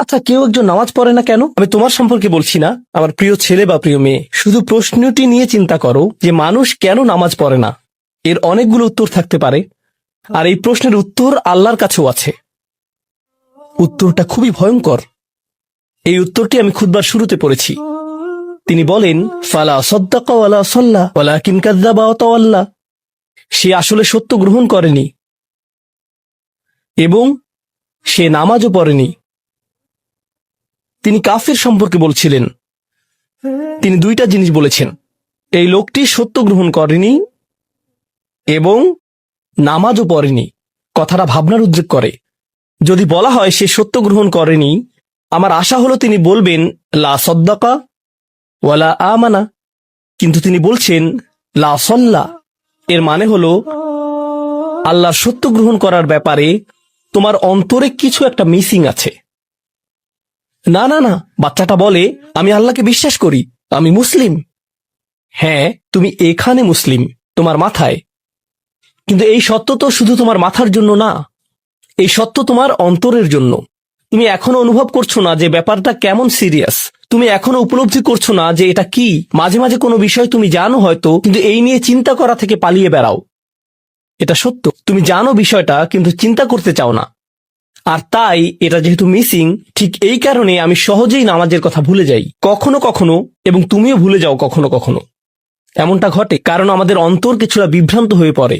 আচ্ছা, কেউ একজন নামাজ পড়ে না কেন? আমি তোমার সম্পর্কে বলছি না, আমার প্রিয় ছেলে বা প্রিয় মেয়ে। শুধু প্রশ্নটি নিয়ে চিন্তা করো যে মানুষ কেন নামাজ পড়ে না। এর অনেকগুলো উত্তর থাকতে পারে, আর এই প্রশ্নের উত্তর আল্লাহর কাছেও আছে। উত্তরটা খুবই ভয়ঙ্কর। এই উত্তরটি আমি খুতবার শুরুতে পড়েছি। তিনি বলেন, ফালা সাদ্দাকা ওয়ালা সাল্লা ওয়ালাকিন কাযযাবা ওয়া তাওয়াল্লা। সে আসলে সত্য গ্রহণ করেনি এবং সে নামাজও পড়েনি। তিনি কাফির সম্পর্কে বলছিলেন। তিনি দুইটা জিনিস বলেছেন, এই লোকটি সত্য গ্রহণ করেনি এবং নামাজও পড়েনি। কথাটা ভাবনার উদ্রেক করে। যদি বলা হয় সে সত্য গ্রহণ করেনি, আমার আশা হলো তিনি বলবেন লা সাদ্দাকা ওয়ালা আমানা, কিন্তু তিনি বলছেন লা সাল্লা। এর মানে হলো আল্লাহর সত্য গ্রহণ করার ব্যাপারে তোমার অন্তরে কিছু একটা মিসিং আছে। না না না, বাচ্চাটা বলে আমি আল্লাহকে বিশ্বাস করি, আমি মুসলিম। হ্যাঁ, তুমি এখানে মুসলিম, তোমার মাথায়। কিন্তু এই সত্য তো শুধু তোমার মাথার জন্য না, এই সত্য তোমার অন্তরের জন্য। তুমি এখনো অনুভব করছো না যে ব্যাপারটা কেমন সিরিয়াস। তুমি এখনো উপলব্ধি করছো না যে এটা কি। মাঝে মাঝে কোনো বিষয় তুমি জানো হয়তো, কিন্তু এই নিয়ে চিন্তা করা থেকে পালিয়ে বেড়াও। এটা সত্য, তুমি জানো বিষয়টা কিন্তু চিন্তা করতে চাও না। আর তাই এটা যেহেতু মিসিং, ঠিক এই কারণে আমি সহজেই নামাজের কথা ভুলে যাই কখনো কখনো, এবং তুমিও ভুলে যাও কখনো কখনো। এমনটা ঘটে কারণ আমাদের অন্তর কিছুটা বিভ্রান্ত হয়ে পড়ে।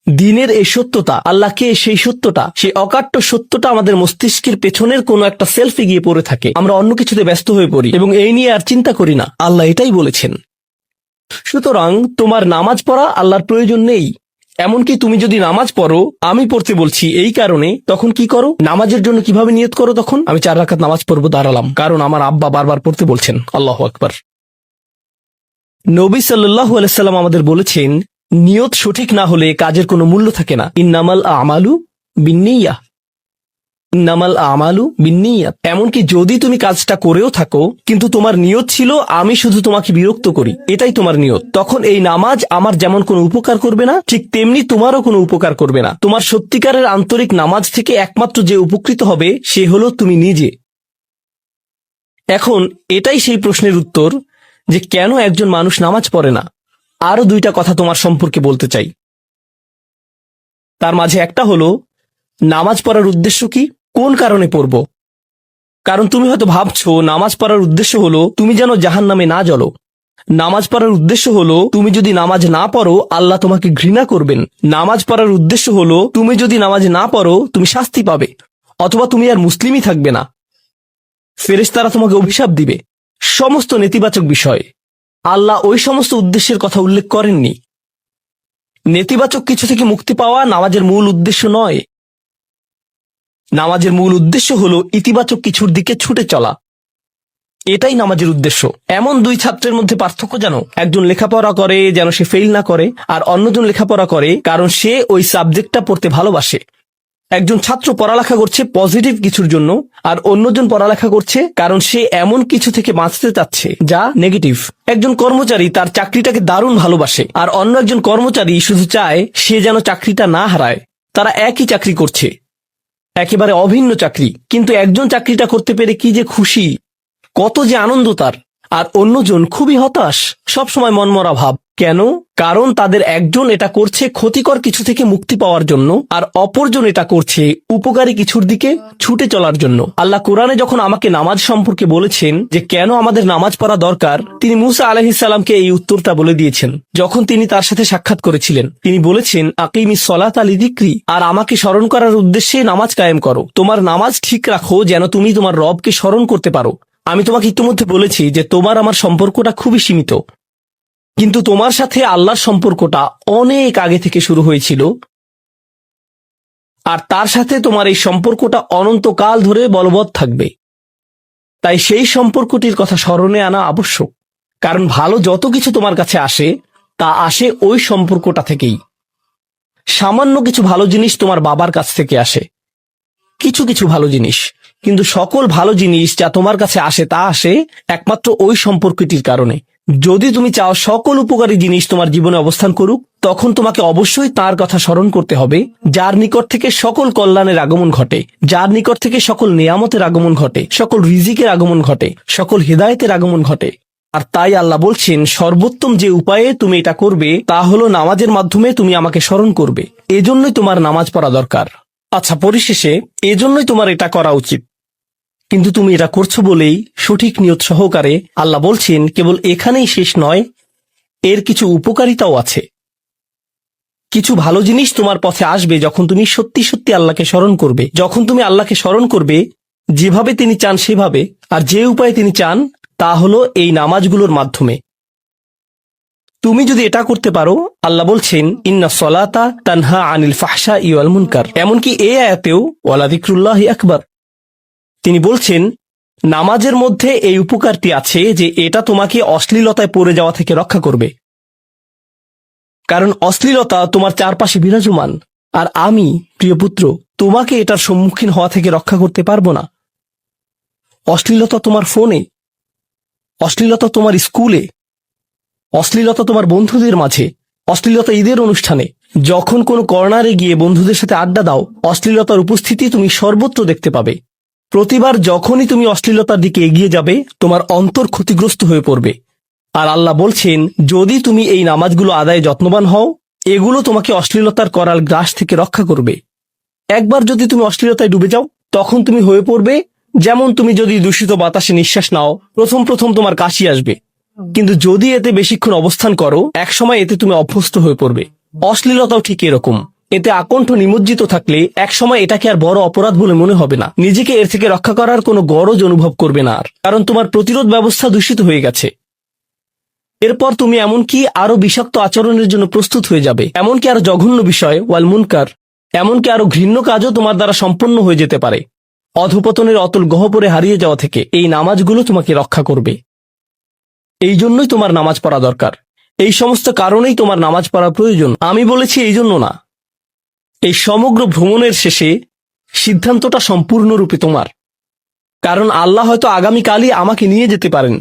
দিনের এই সত্যতা, আল্লাহকে সেই সত্যটা, সেই অকাট্য সত্যটা আমাদের মস্তিষ্কের পেছনের কোনো একটা সেলফে গিয়ে পড়ে থাকে। আমরা অন্য কিছুতে ব্যস্ত হয়ে পড়ি এবং এই নিয়ে আর চিন্তা করি না। আল্লাহ এটাই বলেছেন। সুতরাং তোমার নামাজ পড়া আল্লাহর প্রয়োজন নেই। এমনকি তুমি যদি নামাজ পড়ো, আমি পড়তে বলছি এই কারণে, তখন কি করো? নামাজের জন্য কিভাবে নিয়ত করো? তখন আমি 4 রাকাত নামাজ পড়বো, দাঁড়ালাম, কারণ আমার আব্বা বারবার পড়তে বলছেন। আল্লাহু আকবার। নবী সাল্লাল্লাহু আলাইহি সাল্লাম আমাদের বলেছেন, নিয়ত সঠিক না হলে কাজের কোনো মূল্য থাকে না। ইন্নামাল আমালু বিন্নিয়াহ, ইন্নামাল আমালু বিন্নিয়াত। এমনকি যদি তুমি কাজটা করেও থাকো কিন্তু তোমার নিয়ত ছিল আমি শুধু তোমাকে বিরক্ত করি, এটাই তোমার নিয়ত, তখন এই নামাজ আমার যেমন কোনো উপকার করবে না, ঠিক তেমনি তোমারও কোনো উপকার করবে না। তোমার সত্যিকারের আন্তরিক নামাজ থেকে একমাত্র যে উপকৃত হবে সে হলো তুমি নিজে। এখন এটাই সেই প্রশ্নের উত্তর যে কেন একজন মানুষ নামাজ পড়ে না। আরো 2টা কথা তোমার সম্পর্কে বলতে চাই। তার মাঝে একটা হলো নামাজ পড়ার উদ্দেশ্য কি, কোন কারণে পড়ব। কারণ তুমি হয়তো ভাবছো নামাজ পড়ার উদ্দেশ্য হলো তুমি যেন জাহান্নামে না জ্বলো। নামাজ পড়ার উদ্দেশ্য হলো তুমি যদি নামাজ না পড়ো আল্লাহ তোমাকে ঘৃণা করবেন। নামাজ পড়ার উদ্দেশ্য হলো তুমি যদি নামাজ না পড়ো তুমি শাস্তি পাবে, অথবা তুমি আর মুসলিমই থাকবে না, ফেরেশতারা তোমাকে অভিশাপ দিবে। সমস্ত নেতিবাচক বিষয়। আল্লাহ ওই সমস্ত উদ্দেশ্যের কথা উল্লেখ করেননি। নেতিবাচক কিছু থেকে মুক্তি পাওয়া নামাজের মূল উদ্দেশ্য নয়। নামাজের মূল উদ্দেশ্য হলো ইতিবাচক কিছুর দিকে ছুটে চলা। এটাই নামাজের উদ্দেশ্য। এমন 2 ছাত্রের মধ্যে পার্থক্য জানো? একজন লেখাপড়া করে যেন সে ফেল না করে, আর অন্যজন লেখাপড়া করে কারণ সে ওই সাবজেক্টটা পড়তে ভালোবাসে। একজন ছাত্র পড়ালেখা করছে পজিটিভ কিছুর জন্য, আর অন্যজন পড়ালেখা করছে কারণ সে এমন কিছু থেকে বাঁচতে চাচ্ছে যা নেগেটিভ। একজন কর্মচারী তার চাকরিটাকে দারুণ ভালোবাসে, আর অন্য একজন কর্মচারী শুধু চায় সে যেন চাকরিটা না হারায়। তারা একই চাকরি করছে, একেবারে অভিন্ন চাকরি, কিন্তু একজন চাকরিটা করতে পেরে কি যে খুশি, কত যে আনন্দ তার, আর অন্যজন খুবই হতাশ, সবসময় মনমরা ভাব। কেন? কারণ তাদের একজন এটা করছে ক্ষতিকর কিছু থেকে মুক্তি পাওয়ার জন্য, আর অপরজন এটা করছে উপকারী কিছুর দিকে ছুটে চলার জন্য। আল্লাহ কোরআনে যখন আমাকে নামাজ সম্পর্কে বলেছেন যে কেন আমাদের নামাজ পড়া দরকার, তিনি মূসা আলাইহিস সালামকে এই উত্তরটা বলে দিয়েছেন। যখন তিনি তার সাথে সাক্ষাৎ করেছিলেন তিনি বলেছেন, আকিমিস সলাতা লিযিকরি, আর আমাকে স্মরণ করার উদ্দেশ্যে নামাজ কায়েম করো। তোমার নামাজ ঠিক রাখো যেন তুমি তোমার রবকে স্মরণ করতে পারো। আমি তোমাকে ইতিমধ্যে বলেছি যে তোমার আমার সম্পর্কটা খুবই সীমিত, কিন্তু তোমার সাথে আল্লাহর সম্পর্কটা অনেক আগে থেকে শুরু হয়েছিল, আর তার সাথে তোমার এই সম্পর্কটা অনন্তকাল ধরে বলবৎ থাকবে। তাই সেই সম্পর্কটির কথা স্মরণে আনা আবশ্যক, কারণ ভালো যত কিছু তোমার কাছে আসে তা আসে ওই সম্পর্কটা থেকেই। সামান্য কিছু ভালো জিনিস তোমার বাবার কাছ থেকে আসে, কিছু কিছু ভালো জিনিস, কিন্তু সকল ভালো জিনিস যা তোমার কাছে আসে তা আসে একমাত্র ওই সম্পর্কটির কারণে। যদি তুমি চাও সকল উপকারী জিনিস তোমার জীবনে অবস্থান করুক, তখন তোমাকে অবশ্যই তার কথা স্মরণ করতে হবে, যার নিকট থেকে সকল কল্যাণের আগমন ঘটে, যার নিকট থেকে সকল নিয়ামতের আগমন ঘটে, সকল রিজিকের আগমন ঘটে, সকল হিদায়েতের আগমন ঘটে। আর তাই আল্লাহ বলছেন, সর্বোত্তম যে উপায়ে তুমি এটা করবে তা হলো নামাজের মাধ্যমে তুমি আমাকে স্মরণ করবে। এজন্যই তোমার নামাজ পড়া দরকার। আচ্ছা, পরিশেষে এজন্যই তোমার এটা করা উচিত। কিন্তু তুমি এটা করছো বলেই সঠিক নিয়ত সহকারে আল্লাহ বলছেন, কেবল এখানেই শেষ নয়, এর কিছু উপকারিতাও আছে। কিছু ভালো জিনিস তোমার পথে আসবে যখন তুমি সত্যি সত্যি আল্লাহকে স্মরণ করবে। যখন তুমি আল্লাহকে স্মরণ করবে যেভাবে তিনি চান সেভাবে, আর যে উপায়ে তিনি চান তা হলো এই নামাজগুলোর মাধ্যমে। তুমি যদি এটা করতে পারো, আল্লাহ বলছেন, ইন্না সলাতা তানহা আনিল ফাহশা ওয়াল মুনকার। এমনকি এই আয়াতেও ওয়ালা যিকরুল্লাহি আকবার, তিনি বলছেন নামাজের মধ্যে এই উপকারটি আছে যে এটা তোমাকে অশ্লীলতায় পড়ে যাওয়া থেকে রক্ষা করবে। কারণ অশ্লীলতা তোমার চারপাশে বিরাজমান, আর আমি, প্রিয় পুত্র, তোমাকে এটার সম্মুখীন হওয়া থেকে রক্ষা করতে পারবো না। অশ্লীলতা তোমার ফোনে, অশ্লীলতা তোমার স্কুলে, অশ্লীলতা তোমার বন্ধুদের মাঝে, অশ্লীলতা ঈদের অনুষ্ঠানে, যখন কোনো কর্নারে গিয়ে বন্ধুদের সাথে আড্ডা দাও, অশ্লীলতার উপস্থিতি তুমি সর্বত্র দেখতে পাবে। প্রতিবার যখনই তুমি অশ্লীলতার দিকে এগিয়ে যাবে, তোমার অন্তর ক্ষতিগ্রস্ত হয়ে পড়বে। আর আল্লাহ বলছেন, যদি তুমি এই নামাজগুলো আদায়ে যত্নবান হও, এগুলো তোমাকে অশ্লীলতার করাল গ্রাস থেকে রক্ষা করবে। একবার যদি তুমি অশ্লীলতায় ডুবে যাও, তখন তুমি হয়ে পড়বে যেমন তুমি যদি দূষিত বাতাসে নিঃশ্বাস নাও, প্রথম প্রথম তোমার কাশি আসবে, কিন্তু যদি এতে বেশিক্ষণ অবস্থান করো, একসময় এতে তুমি অভ্যস্ত হয়ে পড়বে। অশ্লীলতাও ঠিক এরকম। এতে আকণ্ঠ নিমজ্জিত থাকলে একসময় এটাকে আর বড় অপরাধ বলে মনে হবে না। নিজেকে এর থেকে রক্ষা করার কোনো গরজ অনুভব করবে না আর, কারণ তোমার প্রতিরোধ ব্যবস্থা দূষিত হয়ে গেছে। এরপর তুমি এমনকি আরো বিষাক্ত আচরণের জন্য প্রস্তুত হয়ে যাবে, এমনকি আরো জঘন্য বিষয় ওয়াল মুনকার, এমনকি আরো ঘৃণ্য কাজও তোমার দ্বারা সম্পন্ন হয়ে যেতে পারে। অধপতনের অতল গহ্বরে হারিয়ে যাওয়া থেকে এই নামাজগুলো তোমাকে রক্ষা করবে। এই জন্যই তোমার নামাজ পড়া দরকার। এই সমস্ত কারণেই তোমার নামাজ পড়া প্রয়োজন। আমি বলেছি এই জন্য না। এই সমগ্র ভ্রমণের শেষে সিদ্ধান্তটা সম্পূর্ণরূপে তোমার। কারণ আল্লাহ হয়তো আগামীকালই আমাকে নিয়ে যেতে পারেন,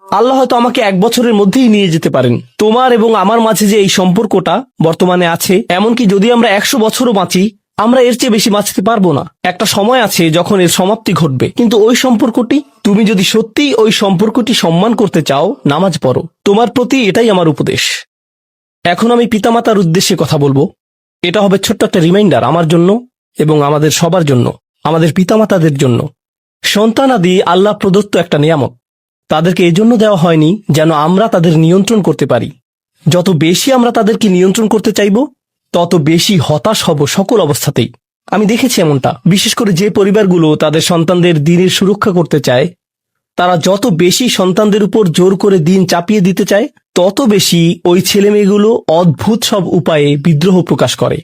আল্লাহ হয়তো আমাকে 1 বছরের মধ্যেই নিয়ে যেতে পারেন। তোমার এবং আমার মাঝে যে এই সম্পর্কটা বর্তমানে আছে, এমনকি যদি আমরা 100 বছরও বাঁচি, আমরা এর চেয়ে বেশি বাঁচতে পারবো না। একটা সময় আছে যখন এর সমাপ্তি ঘটবে। কিন্তু ওই সম্পর্কটি, তুমি যদি সত্যিই ওই সম্পর্কটি সম্মান করতে চাও, নামাজ পড়ো। তোমার প্রতি এটাই আমার উপদেশ। এখন আমি পিতামাতার উদ্দেশ্যে কথা বলবো। এটা হবে ছোট্ট একটা রিমাইন্ডার আমার জন্য এবং আমাদের সবার জন্য, আমাদের পিতামাতাদের জন্য। সন্তানাদি আল্লাহ প্রদত্ত একটা নিয়ামত। তাদেরকে এজন্য দেওয়া হয়নি যেন আমরা তাদের নিয়ন্ত্রণ করতে পারি। যত বেশি আমরা তাদেরকে নিয়ন্ত্রণ করতে চাইব, তত বেশি হতাশ হব সকল অবস্থাতেই। আমি দেখেছি এমনটা, বিশেষ করে যে পরিবারগুলো তাদের সন্তানদের দ্বীনের সুরক্ষা করতে চায়, তারা যত বেশি সন্তানদের উপর জোর করে দ্বীন চাপিয়ে দিতে চায়, তত বেশি ওই ছেলেমেয়েগুলো অদ্ভুত সব উপায়ে বিদ্রোহ প্রকাশ করে।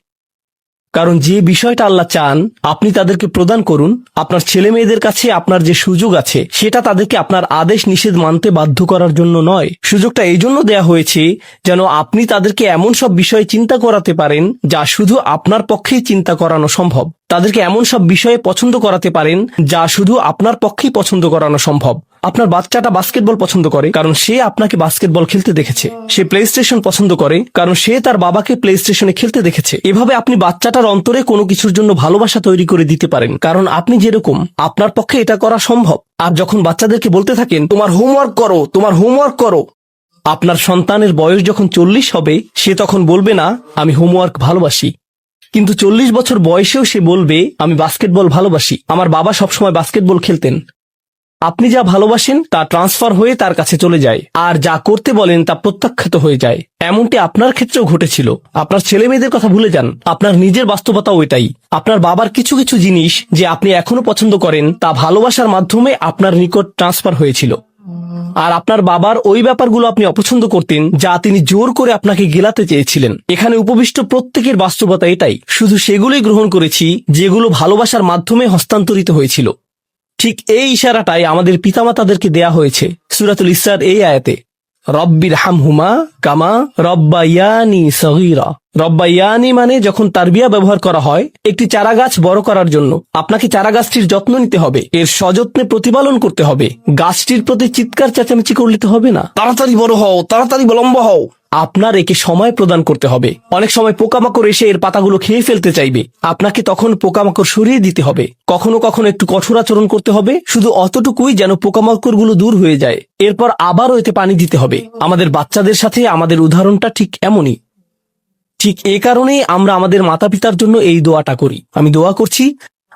কারণ যে বিষয়টা আল্লাহ চান আপনি তাদেরকে প্রদান করুন, আপনার ছেলে মেয়েদের কাছে আপনার যে সুযোগ আছে, সেটা তাদেরকে আপনার আদেশ নিষেধ মানতে বাধ্য করার জন্য নয়। সুযোগটা এই জন্য দেয়া হয়েছে যেন আপনি তাদেরকে এমন সব বিষয়ে চিন্তা করাতে পারেন যা শুধু আপনার পক্ষেই চিন্তা করানো সম্ভব। তাদেরকে এমন সব বিষয়ে পছন্দ করাতে পারেন যা শুধু আপনার পক্ষেই পছন্দ করানো সম্ভব। আপনার বাচ্চাটা বাস্কেটবল পছন্দ করে কারণ সে আপনাকে বাস্কেটবল খেলতে দেখেছে। সে প্লে স্টেশন পছন্দ করে কারণ সে তার বাবাকে প্লে স্টেশনে খেলতে দেখেছে। এভাবে আপনি বাচ্চাটার অন্তরে কোনো কিছুর জন্য ভালোবাসা তৈরি করে দিতে পারেন, কারণ আপনি যেরকম, আপনার পক্ষে এটা করা সম্ভব। আর যখন বাচ্চাদেরকে বলতে থাকেন তোমার হোমওয়ার্ক করো, তোমার হোমওয়ার্ক করো, আপনার সন্তানের বয়স যখন 40 হবে, সে তখন বলবে না আমি হোমওয়ার্ক ভালোবাসি, কিন্তু 40 বছর বয়সেও সে বলবে আমি বাস্কেটবল ভালোবাসি, আমার বাবা সবসময় বাস্কেটবল খেলতেন। আপনি যা ভালোবাসেন তা ট্রান্সফার হয়ে তার কাছে চলে যায়, আর যা করতে বলেন তা প্রত্যাখ্যাত হয়ে যায়। এমনটি আপনার ক্ষেত্রেও ঘটেছিল। আপনার ছেলে মেয়েদের কথা ভুলে যান, আপনার নিজের বাস্তবতাও এটাই। আপনার বাবার কিছু কিছু জিনিস যে আপনি এখনো পছন্দ করেন, তা ভালোবাসার মাধ্যমে আপনার নিকট ট্রান্সফার হয়েছিল। আর আপনার বাবার ওই ব্যাপারগুলো আপনি অপছন্দ করতেন যা তিনি জোর করে আপনাকে গেলাতে চেয়েছিলেন। এখানে উপবিষ্ট প্রত্যেকের বাস্তবতা এটাই, শুধু সেগুলোই গ্রহণ করেছি যেগুলো ভালোবাসার মাধ্যমে হস্তান্তরিত হয়েছিল। ঠিক এই ইশারাটাই আমাদের পিতামাতাদেরকে দেয়া হয়েছে সূরাতুল ইসরার এই আয়াতে। রব্বির হামহুমা কামা রব্বায়ানি সগীরা। রব্বায়ানি মানে যখন তারবিয়া ব্যবহার করা হয় একটি চারা গাছ বড় করার জন্য, আপনাকে চারা গাছটির যত্ন নিতে হবে, এর সযত্নে প্রতিপালন করতে হবে। গাছটির প্রতি চিৎকার চেঁচামেচি করলে তো হবে না, তাড়াতাড়ি বড় হও, তাড়াতাড়ি লম্বা হও। আপনার একে সময় প্রদান করতে হবে। অনেক সময় পোকামাকড় এসে এর পাতাগুলো খেয়ে ফেলতে চাইবে, আপনাকে তখন পোকামাকড় সরিয়ে দিতে হবে। কখনো কখনো একটু কঠোর আচরণ করতে হবে, শুধু অতটুকুই যেন পোকামাকড়গুলো দূর হয়ে যায়। এরপর আবারও এতে পানি দিতে হবে। আমাদের বাচ্চাদের সাথে আমাদের উদাহরণটা ঠিক এমনই। ঠিক এ কারণেই আমরা আমাদের মাতা পিতার জন্য এই দোয়াটা করি। আমি দোয়া করছি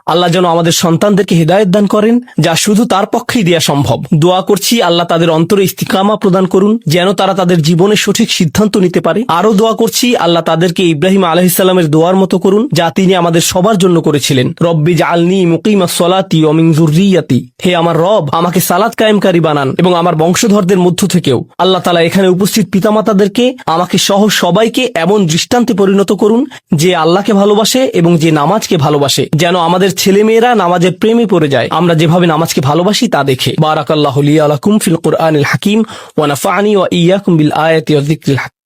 আল্লাহ যেন আমাদের সন্তানদেরকে হেদায়েত দান করেন, যা শুধু তার পক্ষেই দেয়া সম্ভব। দোয়া করছি আল্লাহ তাদের অন্তরে ইস্তিকামা প্রদান করুন, যেন তারা তাদের জীবনের সঠিক সিদ্ধান্ত নিতে পারে। আরো দোয়া করছি আল্লাহ তাদেরকে ইব্রাহিম আলাইহিস সালামের দোয়ার মতো করুন, যা তিনি আমাদের সবার জন্য করেছিলেন। রব্বি জাআলনি মুকিমাস সলাতি ওয়া মিন যুররিয়াতি। হে আমার রব, আমাকে সালাত কায়েমকারী বানান এবং আমার বংশধরদের মধ্য থেকেও। আল্লাহ তাআলা এখানে উপস্থিত পিতামাতাদেরকে, আমাকে সহ সবাইকে এমন দৃষ্টান্তে পরিণত করুন যে আল্লাহকে ভালোবাসে এবং যে নামাজকে ভালোবাসে, যেন আমাদের ছেলেমেয়েরা নামাজের প্রেমে পড়ে যায় আমরা যেভাবে নামাজকে ভালোবাসি তা দেখে। বারাকাল্লাহু লি ওয়া লাকুম ফিল কুরআনিল হাকিম ওয়া নাফা'নি ওয়া ইয়্যাকুম বিল আয়াতি ওয়াজ যিকরিল হাকিম।